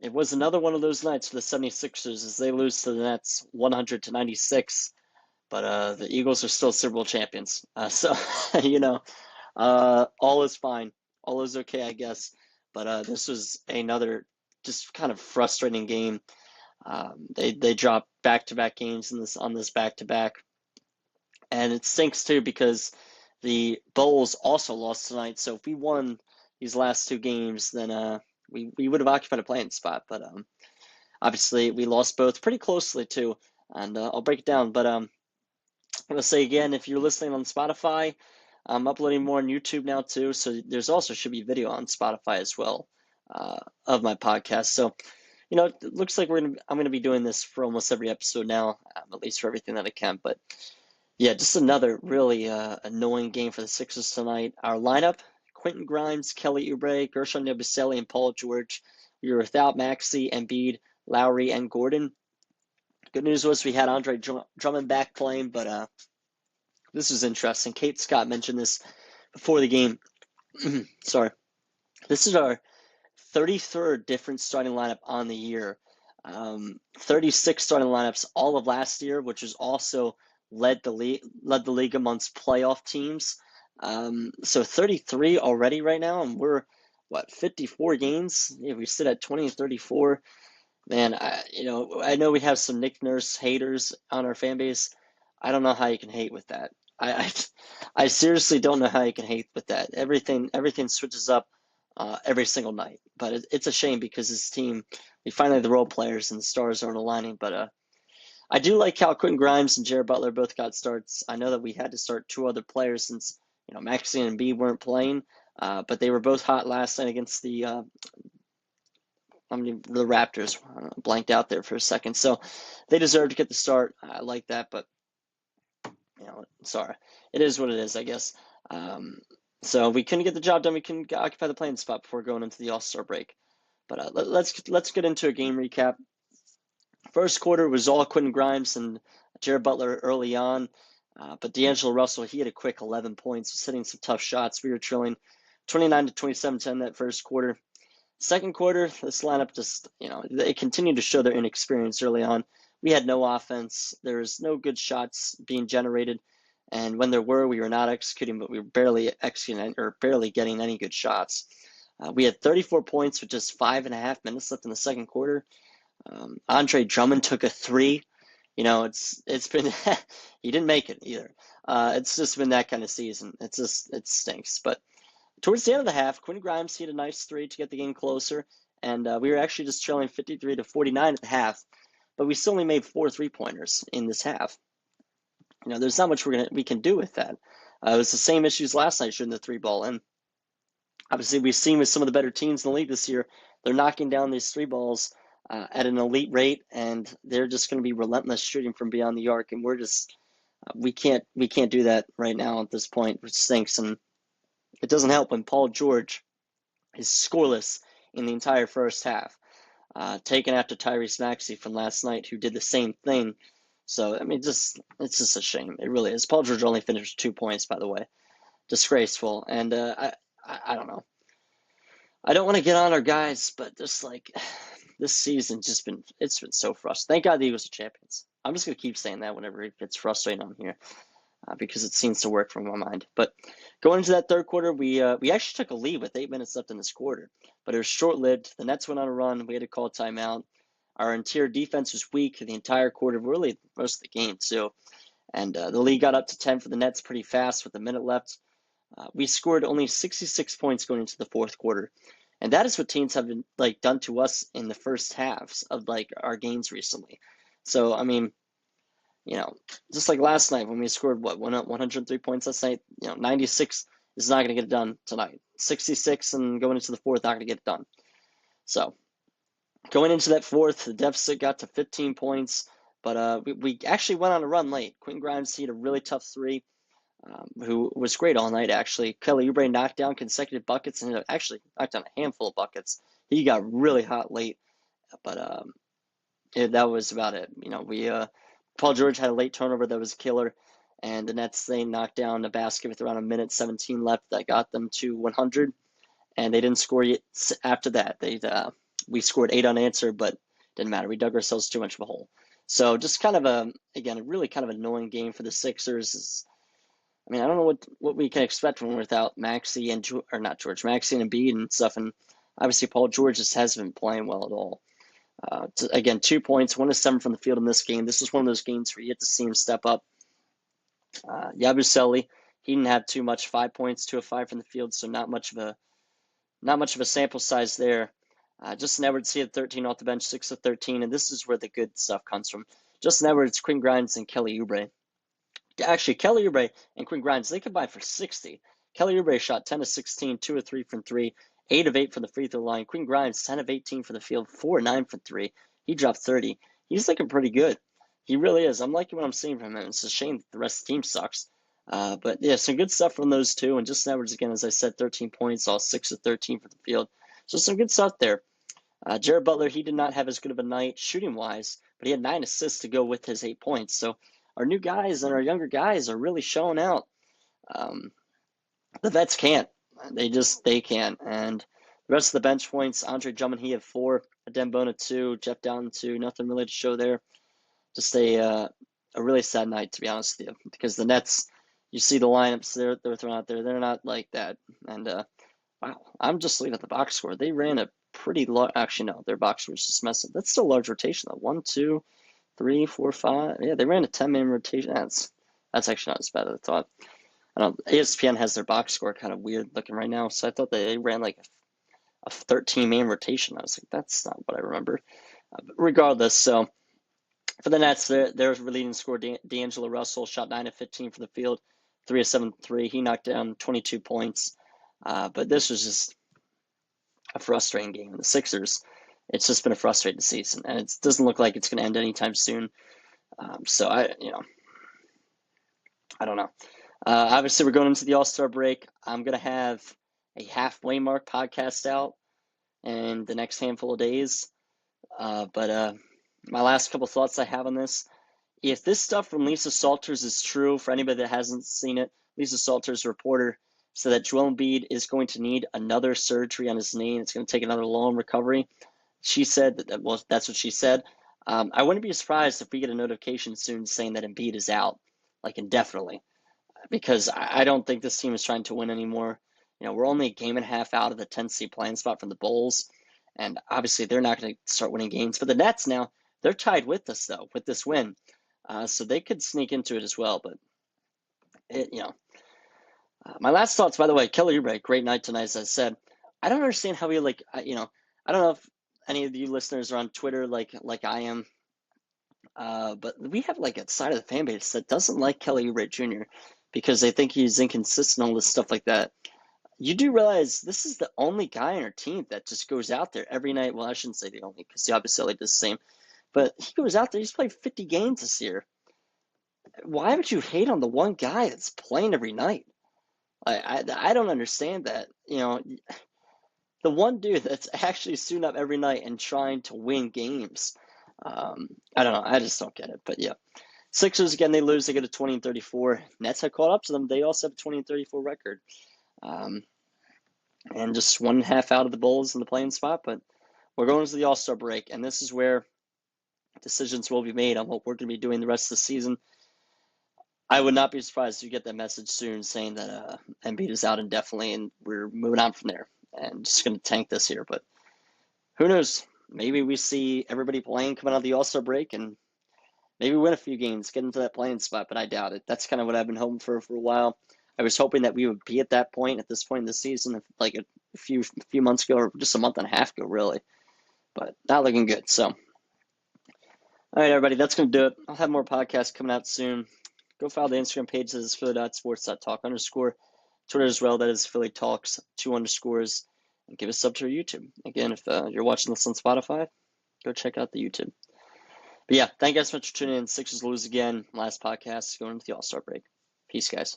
it was another one of those nights for the 76ers as they lose to the Nets 100-96. But the Eagles are still Super Bowl champions. So, you know, all is fine. All is okay, I guess. But this was another just kind of frustrating game. They dropped back-to-back games in this on this back-to-back, and it stinks too because the Bulls also lost tonight. So if we won these last two games, then we would have occupied a playing spot. But obviously we lost both pretty closely too, and I'll break it down. But I'm gonna say again, if you're listening on Spotify, I'm uploading more on YouTube now too. So there's also should be video on Spotify as well of my podcast. So it looks like I'm gonna be doing this for almost every episode now, at least for everything that I can. But yeah, just another really annoying game for the Sixers tonight. Our lineup: Quentin Grimes, Kelly Oubre, Gershon Yabusele, and Paul George. We were without Maxey, Embiid, Lowry, and Gordon. Good news was we had Andre Drummond back playing, but this was interesting. Kate Scott mentioned this before the game. Sorry. This is our 33rd different starting lineup on the year. 36 starting lineups all of last year, which was also led the league amongst playoff teams. So 33 already right now, and we're 54 games. If we sit at 20 and 34, man, I know we have some Nick Nurse haters on our fan base. I don't know how you can hate with that. I, I seriously don't know how you can hate with that. Everything switches up every single night. But it's a shame because this team, we finally have the role players and the stars aren't aligning. But I do like how Quentin Grimes and Jared Butler both got starts. I know that we had to start two other players since Maxey and B weren't playing, but they were both hot last night against the Raptors. Blanked out there for a second, so they deserve to get the start. I like that, but sorry, it is what it is, I guess. So we couldn't get the job done. We couldn't occupy the playing spot before going into the All-Star break. But let's get into a game recap. First quarter was all Quentin Grimes and Jared Butler early on, but D'Angelo Russell, he had a quick 11 points, was hitting some tough shots. We were trailing 29-27 to end that first quarter. Second quarter, this lineup just, they continued to show their inexperience early on. We had no offense. There was no good shots being generated. And when there were, we were not executing, but we were barely executing or barely getting any good shots. We had 34 points with just 5.5 minutes left in the second quarter. Andre Drummond took a three. It's been he didn't make it either. It's just been that kind of season. It stinks. But towards the end of the half, Quentin Grimes hit a nice three to get the game closer, and we were actually just trailing 53-49 at the half. But we still only made 4 3-pointers in this half. There's not much we can do with that. It was the same issues last night shooting the three ball, and obviously we've seen with some of the better teams in the league this year, they're knocking down these three balls at an elite rate, and they're just going to be relentless shooting from beyond the arc, and we're just we can't do that right now at this point, which stinks. And it doesn't help when Paul George is scoreless in the entire first half, taken after Tyrese Maxey from last night, who did the same thing. So, I mean, it's just a shame. It really is. Paul George only finished 2 points, by the way. Disgraceful. And I don't know. I don't want to get on our guys, but just like this season, it's been so frustrating. Thank God the Eagles are champions. I'm just gonna keep saying that whenever it gets frustrating on here, because it seems to work from my mind. But going into that third quarter, we actually took a lead with 8 minutes left in this quarter, but it was short-lived. The Nets went on a run. We had to call a timeout. Our interior defense was weak the entire quarter, really most of the game too. And the lead got up to 10 for the Nets pretty fast with a minute left. We scored only 66 points going into the fourth quarter. And that is what teams have been done to us in the first halves of our games recently. So, I mean, just like last night when we scored 103 points last night, 96 is not going to get it done tonight. 66 and going into the fourth, not going to get it done. So, going into that fourth, the deficit got to 15 points, but we actually went on a run late. Quentin Grimes hit a really tough three, who was great all night, actually. Kelly Oubre knocked down consecutive buckets and actually knocked down a handful of buckets. He got really hot late, but that was about it. Paul George had a late turnover that was a killer, and the Nets, they knocked down a basket with around a minute 17 left that got them to 100, and they didn't score yet after that. We scored 8 unanswered, but didn't matter. We dug ourselves too much of a hole. So just kind of a really kind of annoying game for the Sixers. I mean, I don't know what we can expect from without Maxey and Maxey and Embiid and stuff. And obviously, Paul George just hasn't been playing well at all. Again, 2 points, 1 of 7 from the field in this game. This is one of those games where you get to see him step up. Yabusele, he didn't have too much. 5 points, 2 of 5 from the field, so not much of a sample size there. Justin Edwards, he had 13 off the bench, 6 of 13, and this is where the good stuff comes from. Justin Edwards, Quinn Grimes, and Kelly Oubre. Actually, Kelly Oubre and Quinn Grimes, they combined for 60. Kelly Oubre shot 10 of 16, 2 of 3 from 3, 8 of 8 from the free throw line. Quinn Grimes, 10 of 18 from the field, 4 of 9 from 3. He dropped 30. He's looking pretty good. He really is. I'm liking what I'm seeing from him. It's a shame that the rest of the team sucks. But yeah, some good stuff from those two. And Justin Edwards, again, as I said, 13 points, all 6 of 13 from the field. So some good stuff there. Jared Butler, he did not have as good of a night shooting-wise, but he had 9 assists to go with his 8 points. So our new guys and our younger guys are really showing out. The vets can't. They can't. And the rest of the bench points, Andre Drummond, he had 4, Adembona 2, Jeff Dowtin 2, nothing really to show there. Just a really sad night, to be honest with you, because the Nets, you see the lineups they're throwing out there, they're not like that. And wow, I'm just looking at the box score. They ran a pretty large. Actually, no, their box score was just messing. That's still a large rotation though. 1, 2, 3, 4, 5. Yeah, they ran a 10-man rotation. That's actually not as bad as I thought. I don't know. ESPN has their box score kind of weird looking right now, so I thought they ran like a 13-man rotation. I was like, that's not what I remember. But regardless, so for the Nets, their leading scorer, D'Angelo Russell, shot 9 of 15 from the field, 3 of 7 3. He knocked down 22 points. But this was just a frustrating game. The Sixers, it's just been a frustrating season, and it doesn't look like it's going to end anytime soon. So I don't know. Obviously, we're going into the All-Star break. I'm going to have a halfway mark podcast out in the next handful of days. But my last couple thoughts I have on this, if this stuff from Lisa Salters is true, for anybody that hasn't seen it, Lisa Salters, a reporter, said that Joel Embiid is going to need another surgery on his knee, and it's going to take another long recovery. She said that, well, that's what she said. I wouldn't be surprised if we get a notification soon saying that Embiid is out, like indefinitely, because I don't think this team is trying to win anymore. We're only a game and a half out of the 10th seed playing spot from the Bulls, and obviously they're not going to start winning games. But the Nets now, they're tied with us, though, with this win. So they could sneak into it as well. But, my last thoughts, by the way, Kelly Oubre, great night tonight, as I said. I don't understand how he, I don't know if any of you listeners are on Twitter like I am. But we have like a side of the fan base that doesn't like Kelly Oubre Jr. because they think he's inconsistent, all this stuff like that. You do realize this is the only guy on our team that just goes out there every night. Well, I shouldn't say the only, because Yabusele does the same. But he goes out there. He's played 50 games this year. Why would you hate on the one guy that's playing every night? I don't understand that. The one dude that's actually suiting up every night and trying to win games. I don't know. I just don't get it. But yeah. Sixers, again, they lose. They get a 20-34. Nets have caught up to them. They also have a 20-34 record. And just 1.5 out of the Bulls in the playing spot. But we're going to the All-Star break, and this is where decisions will be made on what we're going to be doing the rest of the season. I would not be surprised if you get that message soon saying that Embiid is out indefinitely, and we're moving on from there and just going to tank this year. But who knows? Maybe we see everybody playing coming out of the All-Star break and maybe win a few games, get into that playing spot, but I doubt it. That's kind of what I've been hoping for a while. I was hoping that we would be at that point, at this point in the season, like a few months ago, or just a month and a half ago, really. But not looking good. So, all right, everybody, that's going to do it. I'll have more podcasts coming out soon. Go follow the Instagram page that is Philly.sports.talk_. Twitter as well, that is Philly Talks, 2 underscores. And give us a sub to our YouTube. Again, if you're watching this on Spotify, go check out the YouTube. But yeah, thank you guys so much for tuning in. Sixers lose again. Last podcast going into the All-Star break. Peace, guys.